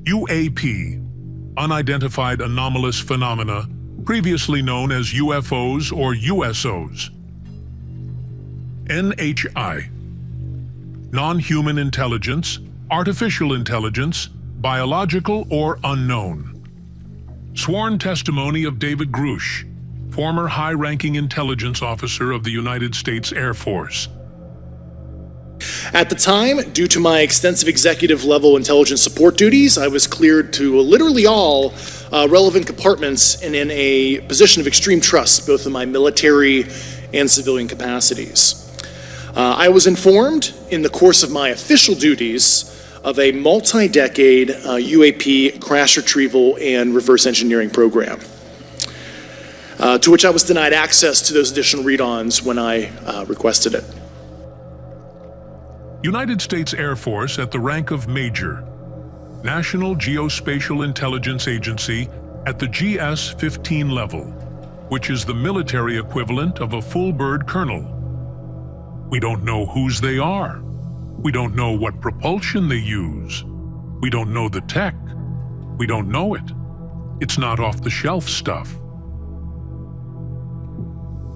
UAP, unidentified anomalous phenomena, previously known as UFOs or USOs. NHI, non-human intelligence, artificial intelligence, biological or unknown. Sworn testimony of David Grush, former high-ranking intelligence officer of the United States Air Force. At the time, due to my extensive executive-level intelligence support duties, I was cleared to literally all relevant compartments and in a position of extreme trust, both in my military and civilian capacities. I was informed in the course of my official duties of a multi-decade UAP crash retrieval and reverse engineering program, to which I was denied access to those additional read-ons when I requested it. United States Air Force at the rank of Major, National Geospatial Intelligence Agency at the GS-15 level, which is the military equivalent of a full-bird colonel. We don't know whose they are. We don't know what propulsion they use. We don't know the tech. We don't know it. It's not off-the-shelf stuff.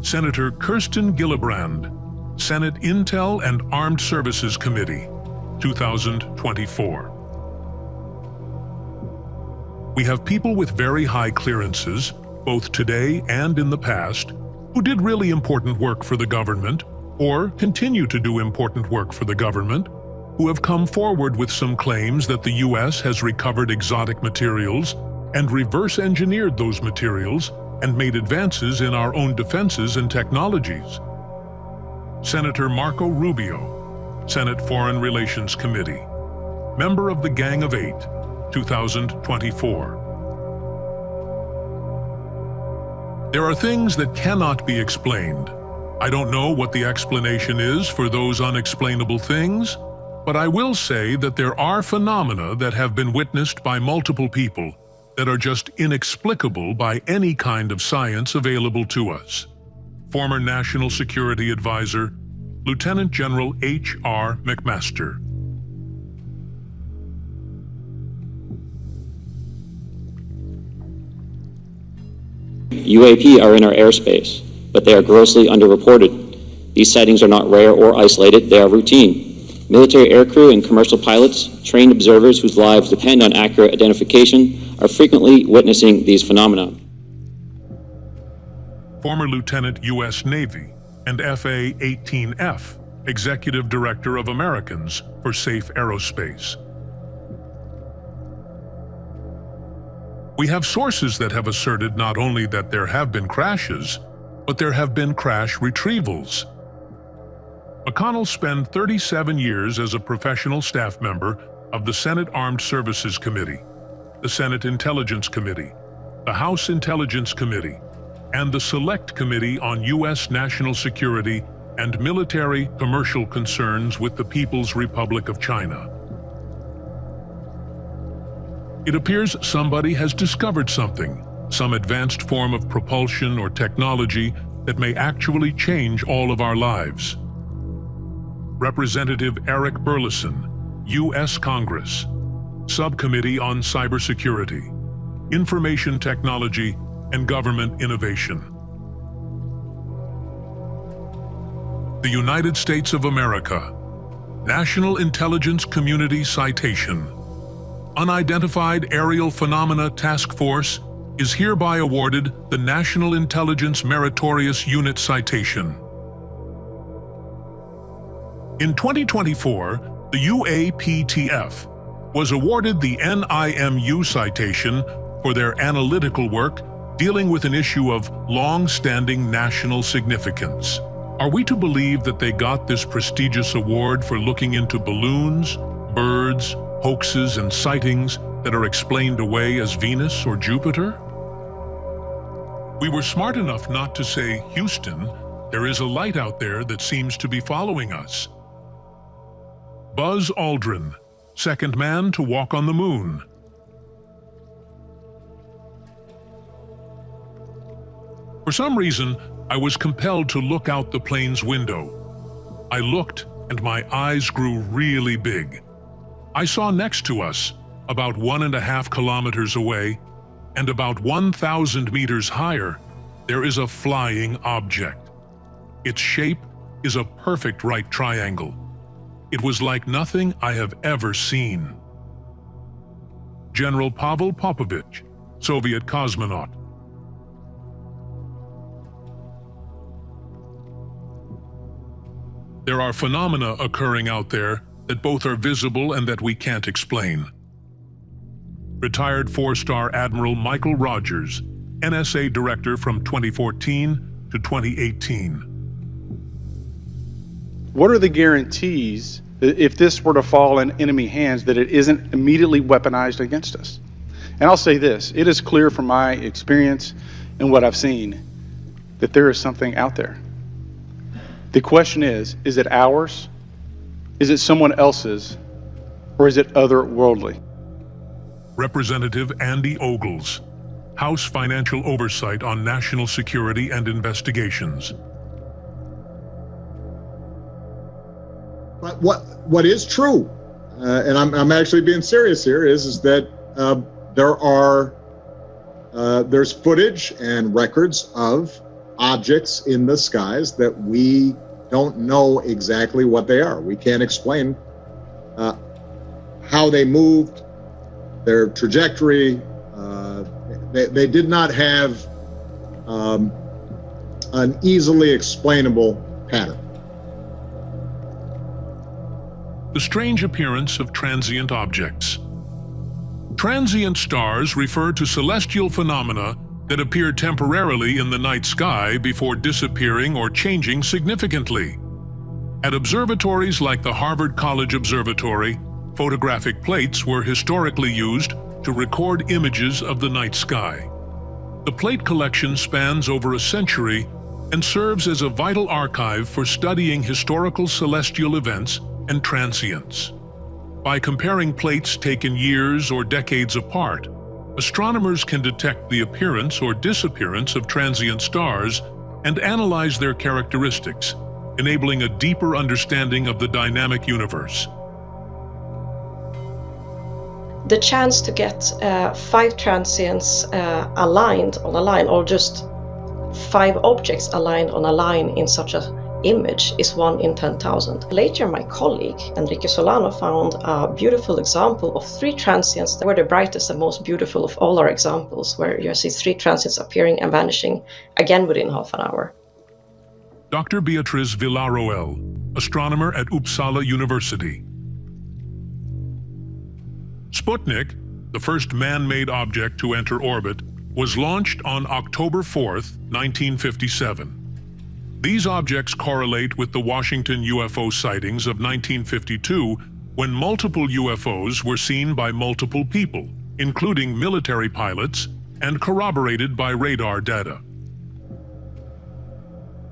Senator Kirsten Gillibrand, Senate Intel and Armed Services Committee, 2024. We have people with very high clearances, both today and in the past, who did really important work for the government, or continue to do important work for the government, who have come forward with some claims that the U.S. has recovered exotic materials and reverse-engineered those materials and made advances in our own defenses and technologies. Senator Marco Rubio, Senate Foreign Relations Committee, member of the Gang of Eight, 2024. There are things that cannot be explained. I don't know what the explanation is for those unexplainable things, but I will say that there are phenomena that have been witnessed by multiple people that are just inexplicable by any kind of science available to us. Former National Security Advisor, Lieutenant General H.R. McMaster. UAP are in our airspace, but they are grossly underreported. These sightings are not rare or isolated, they are routine. Military aircrew and commercial pilots, trained observers whose lives depend on accurate identification, are frequently witnessing these phenomena. Former Lieutenant U.S. Navy and FA-18F, Executive Director of Americans for Safe Aerospace. We have sources that have asserted not only that there have been crashes, but there have been crash retrievals. McConnell spent 37 years as a professional staff member of the Senate Armed Services Committee, the Senate Intelligence Committee, the House Intelligence Committee, and the Select Committee on U.S. National Security and Military Commercial Concerns with the People's Republic of China. It appears somebody has discovered something, some advanced form of propulsion or technology that may actually change all of our lives. Representative Eric Burleson, U.S. Congress, Subcommittee on Cybersecurity, Information Technology, and Government Innovation. The United States of America, National Intelligence Community Citation. Unidentified Aerial Phenomena Task Force is hereby awarded the National Intelligence Meritorious Unit Citation. In 2024, the UAPTF was awarded the NIMU citation for their analytical work dealing with an issue of long-standing national significance. Are we to believe that they got this prestigious award for looking into balloons, birds, hoaxes, and sightings that are explained away as Venus or Jupiter? We were smart enough not to say, Houston, there is a light out there that seems to be following us. Buzz Aldrin, second man to walk on the moon. For some reason, I was compelled to look out the plane's window. I looked, and my eyes grew really big. I saw next to us about 1.5 kilometers away, and about 1,000 meters higher, there is a flying object. Its shape is a perfect right triangle. It was like nothing I have ever seen. General Pavel Popovich, Soviet cosmonaut. There are phenomena occurring out there that both are visible and that we can't explain. Retired 4-star Admiral Michael Rogers, NSA Director from 2014 to 2018. What are the guarantees that if this were to fall in enemy hands that it isn't immediately weaponized against us? And I'll say this, it is clear from my experience and what I've seen that there is something out there. The question is it ours? Is it someone else's? Or is it otherworldly? Representative Andy Ogles, House Financial Oversight on National Security and Investigations. But what is true, and I'm actually being serious here, is that there's footage and records of objects in the skies that we don't know exactly what they are. We can't explain how they moved, their trajectory. They did not have an easily explainable pattern. The strange appearance of transient objects. Transient stars refer to celestial phenomena that appear temporarily in the night sky before disappearing or changing significantly. At observatories like the Harvard College Observatory, photographic plates were historically used to record images of the night sky. The plate collection spans over a century and serves as a vital archive for studying historical celestial events and transients. By comparing plates taken years or decades apart, astronomers can detect the appearance or disappearance of transient stars and analyze their characteristics, enabling a deeper understanding of the dynamic universe. The chance to get 5 transients aligned on a line, or just 5 objects aligned on a line in such an image, is 1 in 10,000. Later, my colleague Enrique Solano found a beautiful example of 3 transients that were the brightest and most beautiful of all our examples, where you see 3 transients appearing and vanishing again within half an hour. Dr. Beatriz Villarroel, astronomer at Uppsala University. Sputnik, the first man-made object to enter orbit, was launched on October 4, 1957. These objects correlate with the Washington UFO sightings of 1952, when multiple UFOs were seen by multiple people, including military pilots, and corroborated by radar data.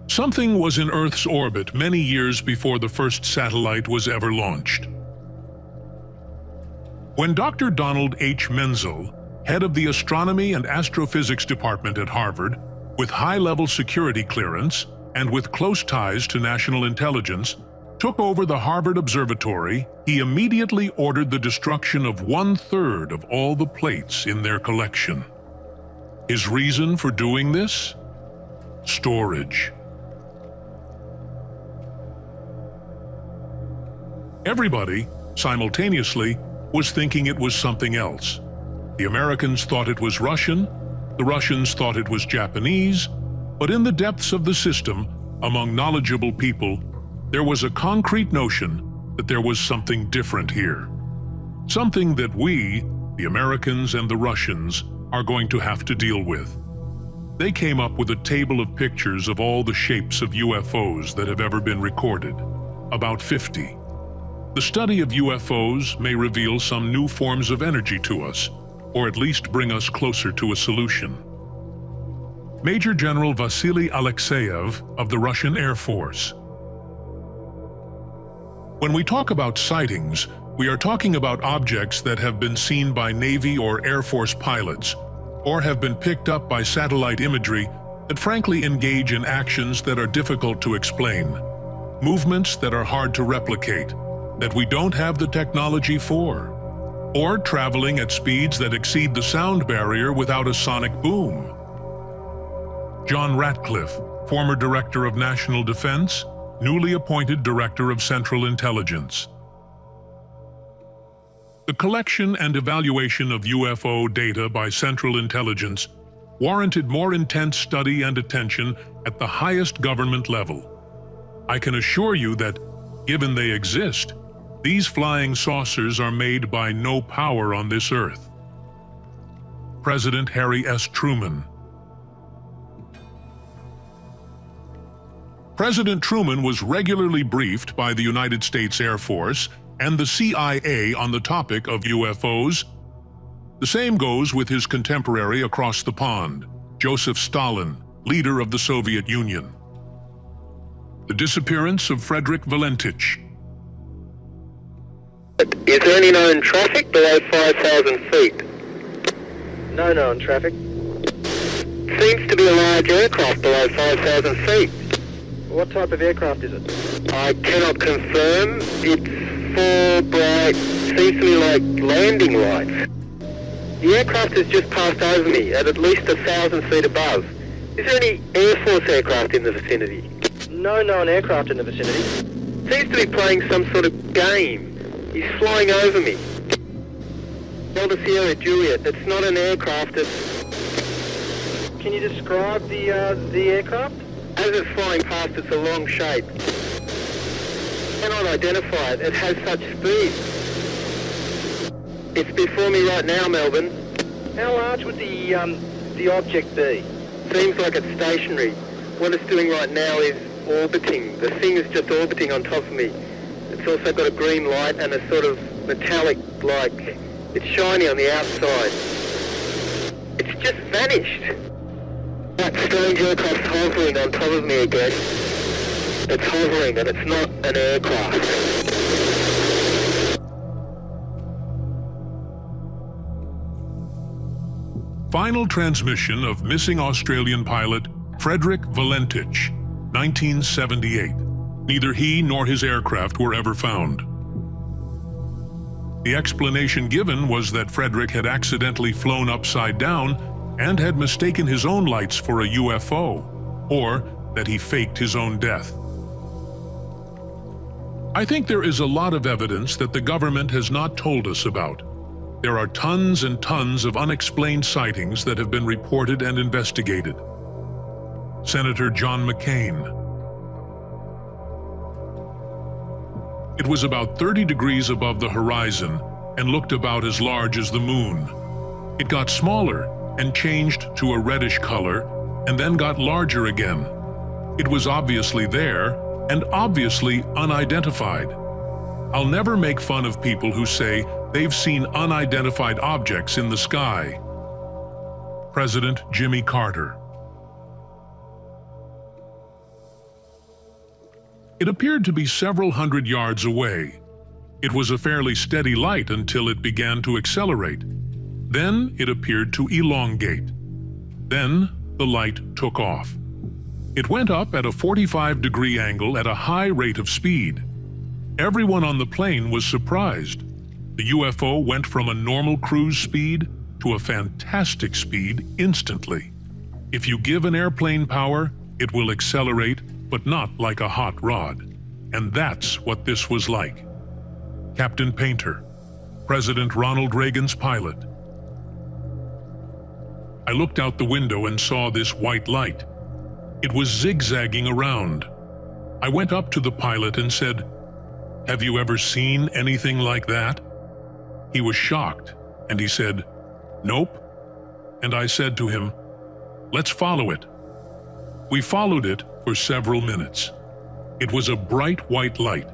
Something was in Earth's orbit many years before the first satellite was ever launched. When Dr. Donald H. Menzel, head of the Astronomy and Astrophysics Department at Harvard, with high-level security clearance and with close ties to national intelligence, took over the Harvard Observatory, he immediately ordered the destruction of 1/3 of all the plates in their collection. His reason for doing this? Storage. Everybody, simultaneously, was thinking it was something else. The Americans thought it was Russian, the Russians thought it was Japanese, but in the depths of the system, among knowledgeable people, there was a concrete notion that there was something different here. Something that we, the Americans and the Russians, are going to have to deal with. They came up with a table of pictures of all the shapes of UFOs that have ever been recorded, about 50. The study of UFOs may reveal some new forms of energy to us, or at least bring us closer to a solution. Major General Vasily Alexeyev of the Russian Air Force. When we talk about sightings, we are talking about objects that have been seen by Navy or Air Force pilots, or have been picked up by satellite imagery that frankly engage in actions that are difficult to explain, movements that are hard to replicate, that we don't have the technology for. or traveling at speeds that exceed the sound barrier without a sonic boom. John Ratcliffe, former Director of National Defense, newly appointed Director of Central Intelligence. The collection and evaluation of UFO data by Central Intelligence warranted more intense study and attention at the highest government level. I can assure you that, given they exist, these flying saucers are made by no power on this earth. President Harry S. Truman. President Truman was regularly briefed by the United States Air Force and the CIA on the topic of UFOs. The same goes with his contemporary across the pond, Joseph Stalin, leader of the Soviet Union. The disappearance of Frederick Valentich. Is there any known traffic below 5,000 feet? No known traffic. Seems to be a large aircraft below 5,000 feet. What type of aircraft is it? I cannot confirm. It's four bright, seems to me like landing lights. The aircraft has just passed over me at least 1,000 feet above. Is there any Air Force aircraft in the vicinity? No known aircraft in the vicinity. Seems to be playing some sort of game. He's flying over me. Delta Sierra Juliet, it's not an aircraft, it's... Can you describe the aircraft? As it's flying past, it's a long shape. Cannot identify it, it has such speed. It's before me right now, Melbourne. How large would the object be? Seems like it's stationary. What it's doing right now is orbiting. The thing is just orbiting on top of me. It's also got a green light and a sort of metallic, like, it's shiny on the outside. It's just vanished. That strange aircraft's hovering on top of me again. It's hovering and it's not an aircraft. Final transmission of missing Australian pilot Frederick Valentich, 1978. Neither he nor his aircraft were ever found. The explanation given was that Frederick had accidentally flown upside down and had mistaken his own lights for a UFO, or that he faked his own death. I think there is a lot of evidence that the government has not told us about. There are tons and tons of unexplained sightings that have been reported and investigated. Senator John McCain. It was about 30 degrees above the horizon and looked about as large as the moon. It got smaller and changed to a reddish color and then got larger again. It was obviously there and obviously unidentified. I'll never make fun of people who say they've seen unidentified objects in the sky. President Jimmy Carter. It appeared to be several hundred yards away. It was a fairly steady light until it began to accelerate. Then it appeared to elongate. Then the light took off. It went up at a 45-degree angle at a high rate of speed. Everyone on the plane was surprised. The UFO went from a normal cruise speed to a fantastic speed instantly. If you give an airplane power, it will accelerate, but not like a hot rod. And that's what this was like. Captain Painter, President Ronald Reagan's pilot. I looked out the window and saw this white light. It was zigzagging around. I went up to the pilot and said, "Have you ever seen anything like that?" He was shocked, and he said, "Nope." And I said to him, "Let's follow it." We followed it for several minutes. It was a bright white light.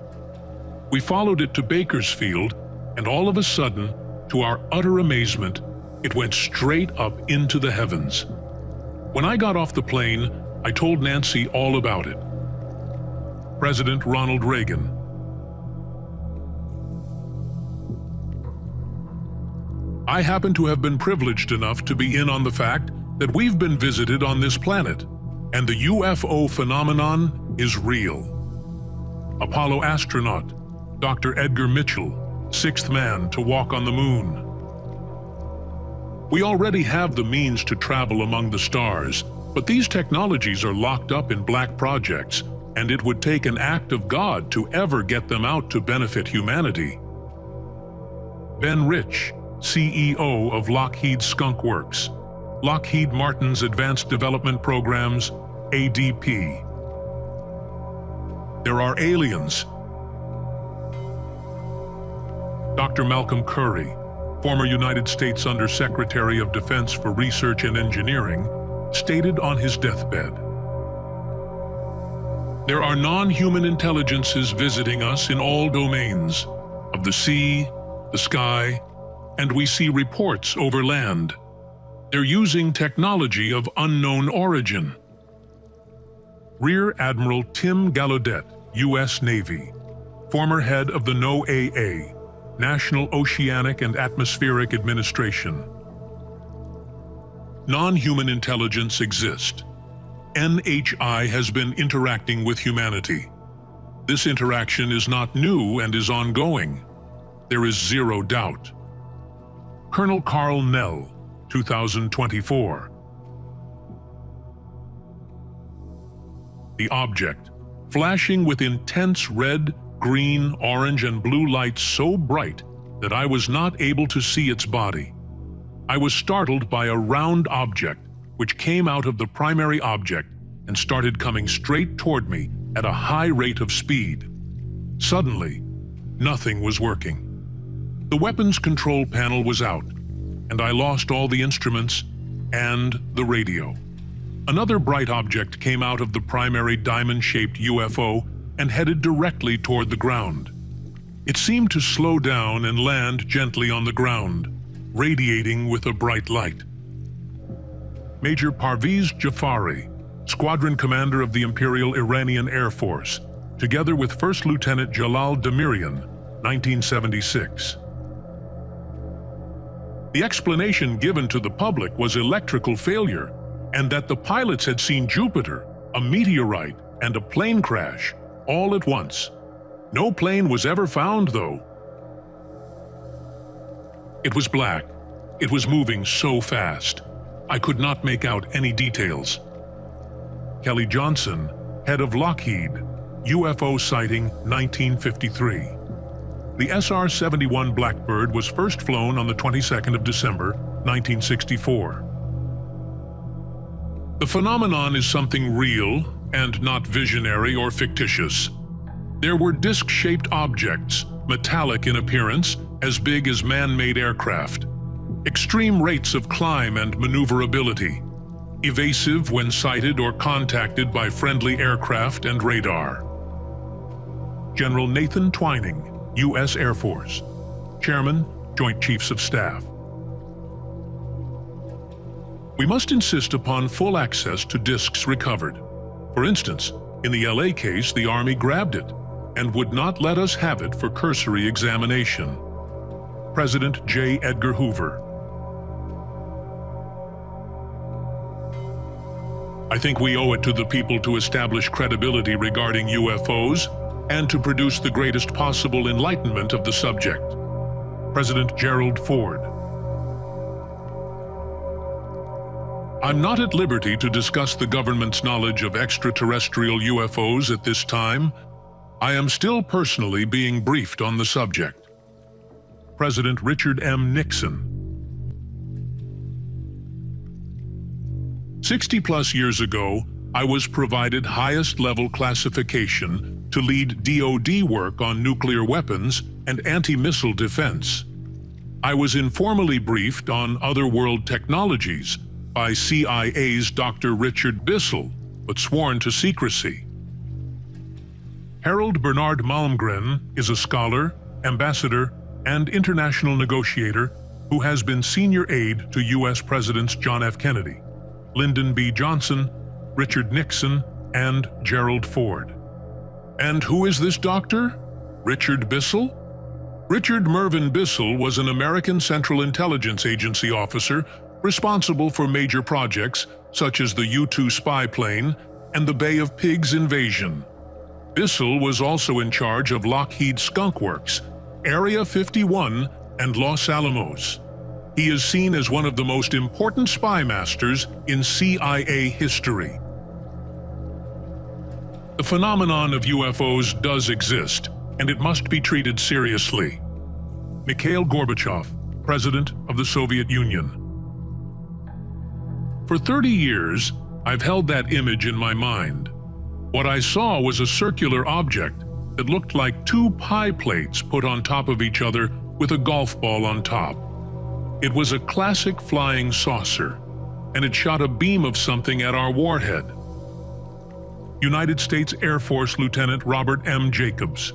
We followed it to Bakersfield, and all of a sudden, to our utter amazement, it went straight up into the heavens. When I got off the plane, I told Nancy all about it. President Ronald Reagan. I happen to have been privileged enough to be in on the fact that we've been visited on this planet, and the UFO phenomenon is real. Apollo astronaut Dr. Edgar Mitchell sixth man to walk on the moon. We already have the means to travel among the stars, but these technologies are locked up in black projects, and it would take an act of God to ever get them out to benefit humanity. Ben Rich, CEO of Lockheed Skunk Works, Lockheed Martin's Advanced Development Programs, ADP. There are aliens. Dr. Malcolm Curry, former United States Undersecretary of Defense for Research and Engineering, stated on his deathbed, "There are non-human intelligences visiting us in all domains, of the sea, the sky, and we see reports over land. They're using technology of unknown origin." Rear Admiral Tim Gallaudet, U.S. Navy, former head of the NOAA, National Oceanic and Atmospheric Administration. Non-human intelligence exists. NHI has been interacting with humanity. This interaction is not new and is ongoing. There is zero doubt. Colonel Carl Nell, 2024. The object, flashing with intense red, green, orange, and blue lights so bright that I was not able to see its body. I was startled by a round object which came out of the primary object and started coming straight toward me at a high rate of speed. Suddenly, nothing was working. The weapons control panel was out, and I lost all the instruments and the radio. Another bright object came out of the primary diamond-shaped UFO and headed directly toward the ground. It seemed to slow down and land gently on the ground, radiating with a bright light. Major Parviz Jafari, Squadron Commander of the Imperial Iranian Air Force, together with First Lieutenant Jalal Demirian, 1976. The explanation given to the public was electrical failure, and that the pilots had seen Jupiter, a meteorite, and a plane crash, all at once. No plane was ever found, though. It was black. It was moving so fast. I could not make out any details. Kelly Johnson, head of Lockheed, UFO sighting 1953. The SR-71 Blackbird was first flown on the 22nd of December, 1964. The phenomenon is something real and not visionary or fictitious. There were disc-shaped objects, metallic in appearance, as big as man-made aircraft. Extreme rates of climb and maneuverability. Evasive when sighted or contacted by friendly aircraft and radar. General Nathan Twining, U.S. Air Force, Chairman, Joint Chiefs of Staff. We must insist upon full access to discs recovered. For instance, in the LA case, the Army grabbed it and would not let us have it for cursory examination. President J. Edgar Hoover. I think we owe it to the people to establish credibility regarding UFOs and to produce the greatest possible enlightenment of the subject. President Gerald Ford. I'm not at liberty to discuss the government's knowledge of extraterrestrial UFOs at this time. I am still personally being briefed on the subject. President Richard M. Nixon. 60-plus years ago, I was provided highest-level classification to lead DoD work on nuclear weapons and anti-missile defense. I was informally briefed on other-world technologies by CIA's Dr. Richard Bissell, but sworn to secrecy. Harold Bernard Malmgren is a scholar, ambassador, and international negotiator who has been senior aide to U.S. Presidents John F. Kennedy, Lyndon B. Johnson, Richard Nixon, and Gerald Ford. And who is this doctor? Richard Bissell? Richard Mervyn Bissell was an American Central Intelligence Agency officer responsible for major projects such as the U-2 spy plane and the Bay of Pigs invasion. Bissell was also in charge of Lockheed Skunk Works, Area 51 and Los Alamos. He is seen as one of the most important spy masters in CIA history. The phenomenon of UFOs does exist, and it must be treated seriously. Mikhail Gorbachev, President of the Soviet Union. For 30 years, I've held that image in my mind. What I saw was a circular object that looked like two pie plates put on top of each other with a golf ball on top. It was a classic flying saucer, and it shot a beam of something at our warhead. United States Air Force Lieutenant Robert M. Jacobs,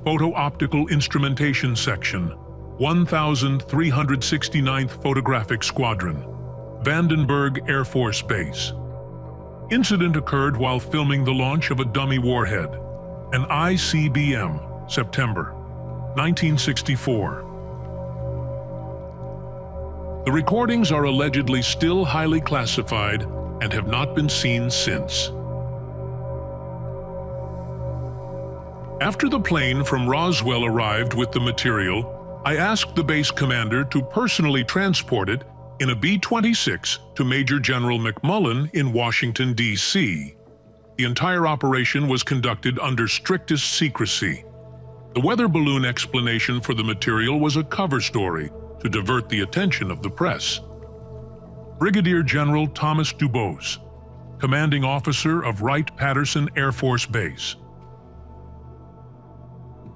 Photo-Optical Instrumentation Section, 1369th Photographic Squadron, Vandenberg Air Force Base. Incident occurred while filming the launch of a dummy warhead, an ICBM, September 1964. The recordings are allegedly still highly classified and have not been seen since. After the plane from Roswell arrived with the material, I asked the base commander to personally transport it in a B-26 to Major General McMullen in Washington, D.C. The entire operation was conducted under strictest secrecy. The weather balloon explanation for the material was a cover story to divert the attention of the press. Brigadier General Thomas Dubose, commanding officer of Wright-Patterson Air Force Base.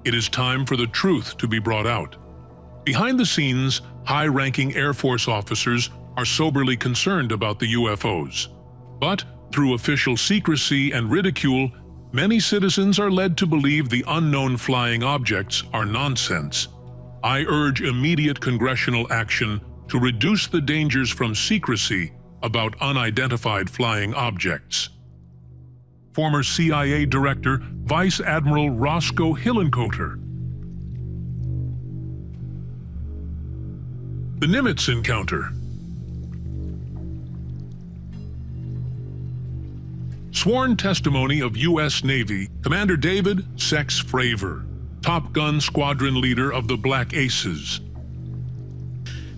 It is time for the truth to be brought out. Behind the scenes, high-ranking Air Force officers are soberly concerned about the UFOs. But, through official secrecy and ridicule, many citizens are led to believe the unknown flying objects are nonsense. I urge immediate congressional action to reduce the dangers from secrecy about unidentified flying objects. Former CIA Director Vice Admiral Roscoe Hillenkoetter. The Nimitz encounter. Sworn testimony of U.S. Navy Commander David Sex Fravor, Top Gun Squadron leader of the Black Aces.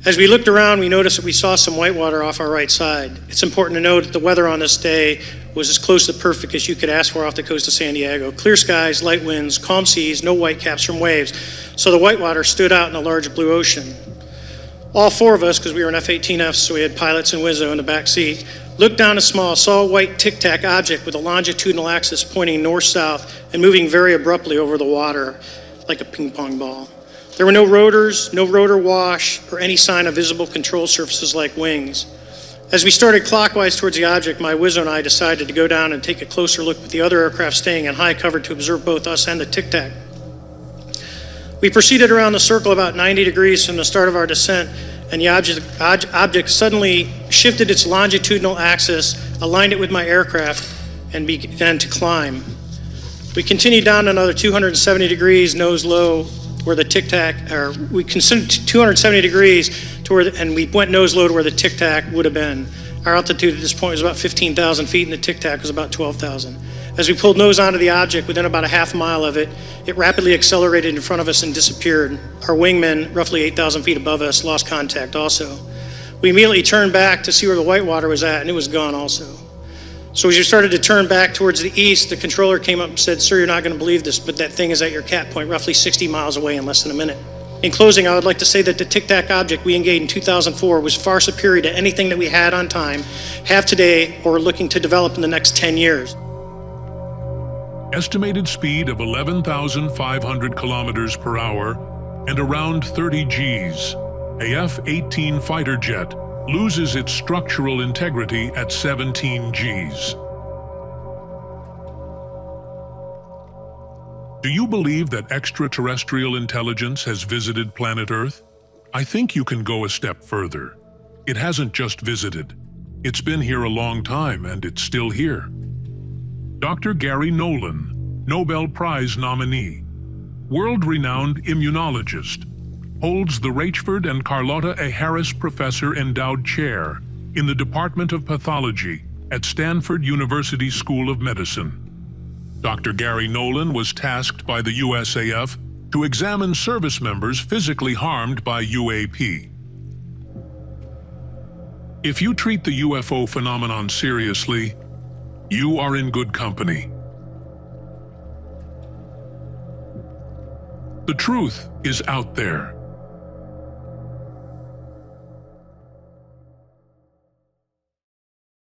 As we looked around, we noticed that we saw some whitewater off our right side. It's important to note that the weather on this day was as close to perfect as you could ask for off the coast of San Diego. Clear skies, light winds, calm seas, no whitecaps from waves. So the whitewater stood out in the large blue ocean. All four of us, because we were in F-18Fs, so we had pilots and Wizzo in the back seat, looked down a saw a white tic-tac object with a longitudinal axis pointing north-south and moving very abruptly over the water like a ping pong ball. There were no rotors, no rotor wash, or any sign of visible control surfaces like wings. As we started clockwise towards the object, my Wizzo and I decided to go down and take a closer look with the other aircraft staying in high cover to observe both us and the tic-tac. We proceeded around the circle about 90 degrees from the start of our descent, and the object suddenly shifted its longitudinal axis, aligned it with my aircraft, and began to climb. We continued down another 270 degrees, nose low, where the tic-tac, or we considered 270 degrees to where, and we went nose low to where the tic-tac would have been. Our altitude at this point was about 15,000 feet, and the tic-tac was about 12,000. As we pulled nose onto the object, within about a half mile of it, it rapidly accelerated in front of us and disappeared. Our wingmen, roughly 8,000 feet above us, lost contact also. We immediately turned back to see where the whitewater was at, and it was gone also. So as we started to turn back towards the east, the controller came up and said, "Sir, you're not going to believe this, but that thing is at your cap point, roughly 60 miles away in less than a minute." In closing, I would like to say that the tic-tac object we engaged in 2004 was far superior to anything that we had on time, have today, or are looking to develop in the next 10 years. Estimated speed of 11,500 kilometers per hour and around 30 Gs. A F-18 fighter jet loses its structural integrity at 17 Gs. Do you believe that extraterrestrial intelligence has visited planet Earth? I think you can go a step further. It hasn't just visited. It's been here a long time, and it's still here. Dr. Gary Nolan, Nobel Prize nominee, world-renowned immunologist, holds the Rachford and Carlotta A. Harris Professor Endowed Chair in the Department of Pathology at Stanford University School of Medicine. Dr. Gary Nolan was tasked by the USAF to examine service members physically harmed by UAP. If you treat the UFO phenomenon seriously, you are in good company. The truth is out there.